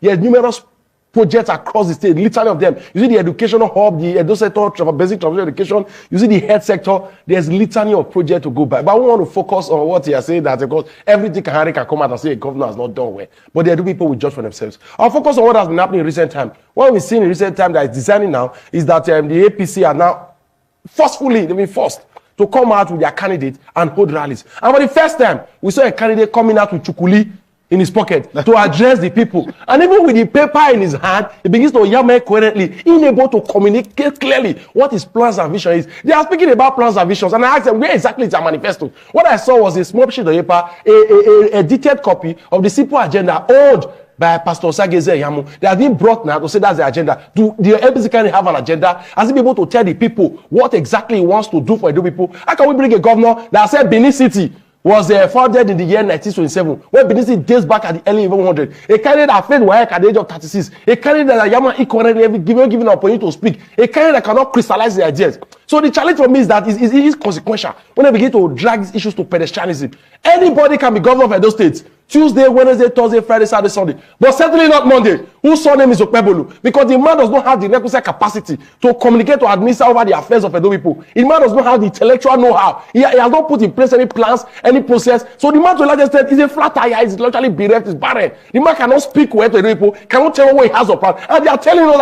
There are numerous projects across the state, literally of them. You see the educational hub, the edu sector, basic traditional education. You see the health sector. There's litany of projects to go by. But I want to focus on what he has said, that because everything can come out and say a governor has not done well. But there do people will judge for themselves. I'll focus on what has been happening in recent time. What we've seen in recent time that is designing now is that the APC are now forcefully, they've been forced to come out with their candidate and hold rallies. And for the first time, we saw a candidate coming out with chukuli in his pocket to address the people. And even with the paper in his hand, he begins to yammer coherently, unable to communicate clearly what his plans and vision is. They are speaking about plans and visions, and I asked them, where exactly is their manifesto? What I saw was a small sheet of paper, a detailed copy of the simple agenda owned by Pastor Sageze Yamu. They have been brought now to say that's the agenda. Do the APC can have an agenda? Has he been able to tell the people what exactly he wants to do for the people? How can we bring a governor that said Benin City was founded in the year 1927, when Benin City dates back at the early 1100s? A candidate that failed WAEC at the age of 36. A candidate that Yama equally given an opportunity to speak. A candidate that cannot crystallize the ideas. So the challenge for me is that it is consequential when I begin to drag these issues to pedestrianism. Anybody can be governor of Edo State. Tuesday, Wednesday, Thursday, Friday, Saturday, Sunday. But certainly not Monday, whose surname is Okpebolu. Because the man does not have the requisite capacity to communicate or administer over the affairs of Edo people. The man does not have the intellectual know-how. He has not put in place any plans, any process. So the man, to a large extent, is a flat tire. He's literally bereft, he's barren. The man cannot speak well to Edo people, cannot tell what he has or plan. And they are telling us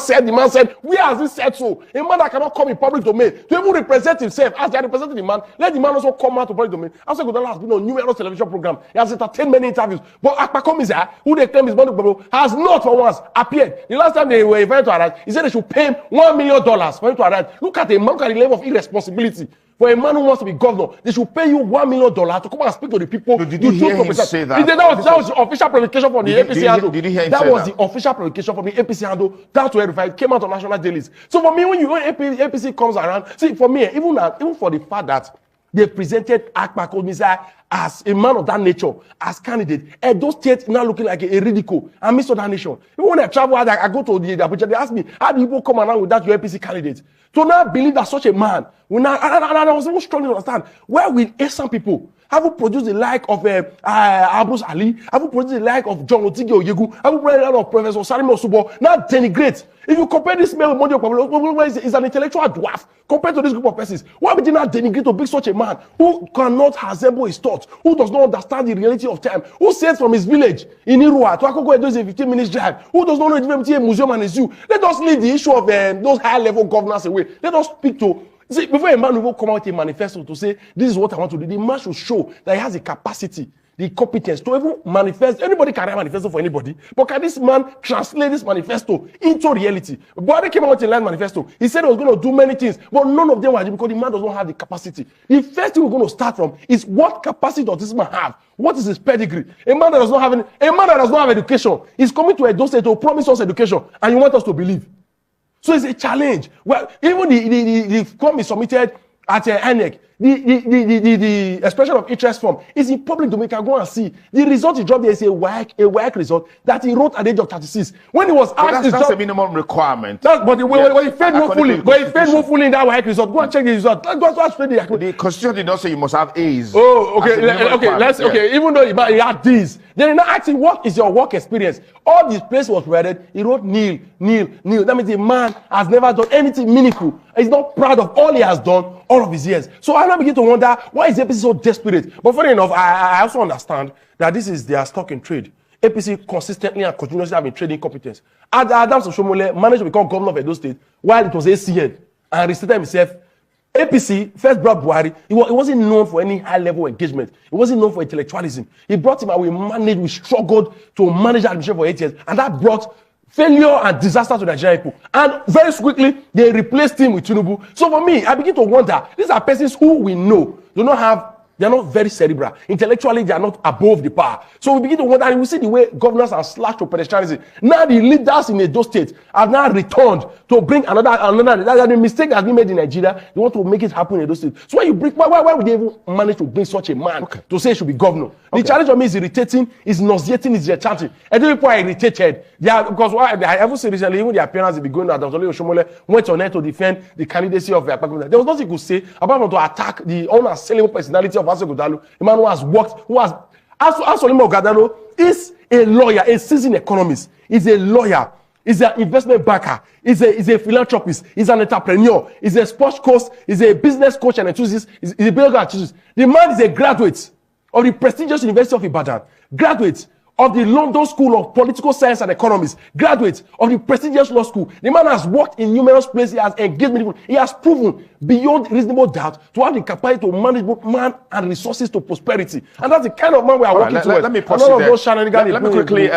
that the man said, where has he said so? A man that cannot come in public domain to even represent himself as they are representing the man, let the man also come out to public domain. After Godala has been on numerous television programs, he has entertained many interviews. But Akpakomiza, who they claim is Bono, has not for once appeared. The last time they were invited to arrive, he said they should pay him $1 million for him to arrive. Look at the man, look at the level of irresponsibility. For a man who wants to be governor, they should pay you $1 million to come and speak to the people. So did you hear him say that? That was the official provocation from the APC handle. Did you hear him that say was that? The official provocation from the APC handle. Down to verify, it came out on national dailies. So for me, when APC comes around, see, for me, even for the fact that they presented Akpakomiza as a man of that nature, as candidate, and those states now looking like a ridicule and miss that nation. Even when I travel, I go to the Abuja, they ask me, how do people come around with that your APC candidate? To now believe that such a man will now, and I was even struggling to understand, where will some people have produced the like of Abrus Ali, have produced the like of John Otigi Oyegu, have produced the like of Professor Salimo Subo, now denigrate. If you compare this man with Mondi, is an intellectual dwarf compared to this group of persons. Why would you not denigrate to be such a man who cannot assemble his thoughts, who does not understand the reality of time, who says from his village in Irua to Akoko Edo is a 15 minutes drive, who does not know the difference between a museum and a zoo? Let us leave the issue of those high-level governors away. Let us speak to. See, before a man will come out with a manifesto to say, this is what I want to do, the man should show that he has the capacity, the competence to even manifest. Anybody can write a manifesto for anybody, but can this man translate this manifesto into reality? Buhari came out with a land manifesto. He said he was going to do many things, but none of them were because the man does not have the capacity. The first thing we're going to start from is what capacity does this man have? What is his pedigree? A man that does not have education is coming to Edo State to promise us education, and you want us to believe. So it's a challenge. Well, even the form is submitted at INEC, the expression of interest form is in public domain. You can go and see the result he dropped. There is a WAEC result that he wrote at the age of 36. When he was asked, that's a minimum requirement. But he failed woefully in that WAEC result. Go and check the result. The constitution did not say you must have A's. Oh, okay. Even though he had D's, then he now asked him, what is your work experience? All this place was provided. He wrote nil. That means the man has never done anything meaningful. He's not proud of all he has done all of his years. So I now begin to wonder, why is APC so desperate? But funny enough, I also understand that this is their stock in trade. APC consistently and continuously have been trading competence. Adams Oshomole managed to become governor of Edo State while it was ACN and restated himself. APC first brought Buhari. He wasn't known for any high-level engagement. He wasn't known for intellectualism. He brought him and we struggled to manage administration for 8 years, and that brought failure and disaster to Nigerian people. And very quickly, they replaced him with Tinubu. So for me, I begin to wonder, these are persons who we know they are not very cerebral. Intellectually, they are not above the power. So we begin to wonder, and we see the way governors are slashed to pedestrianism. Now the leaders in Edo State have now returned to bring another. The mistake that has been made in Nigeria, they want to make it happen in Edo State. So why would they even manage to bring such a man to say he should be governor? The challenge for me is irritating, is nauseating, is irritating. And then people are irritated. Because I ever said recently, even the appearance will be going out. Oshomole went on air to defend the candidacy of Akpakomiza. There was nothing he could say apart from to attack the unassailable personality of Godalo, a man who has worked, Solomon Ogadalo is a lawyer, a seasoned economist. He's a lawyer. He's an investment banker. He's a philanthropist. He's an entrepreneur. He's a sports coach. He's a business coach and enthusiast. He's a builder and enthusiast. The man is a graduate of the prestigious University of Ibadan, graduate of the London School of Political Science and Economics, graduate of the prestigious law school. The man has worked in numerous places. He has engaged with people. He has proven beyond reasonable doubt to have the capacity to manage both man and resources to prosperity. And that's the kind of man we are working towards. Let me quickly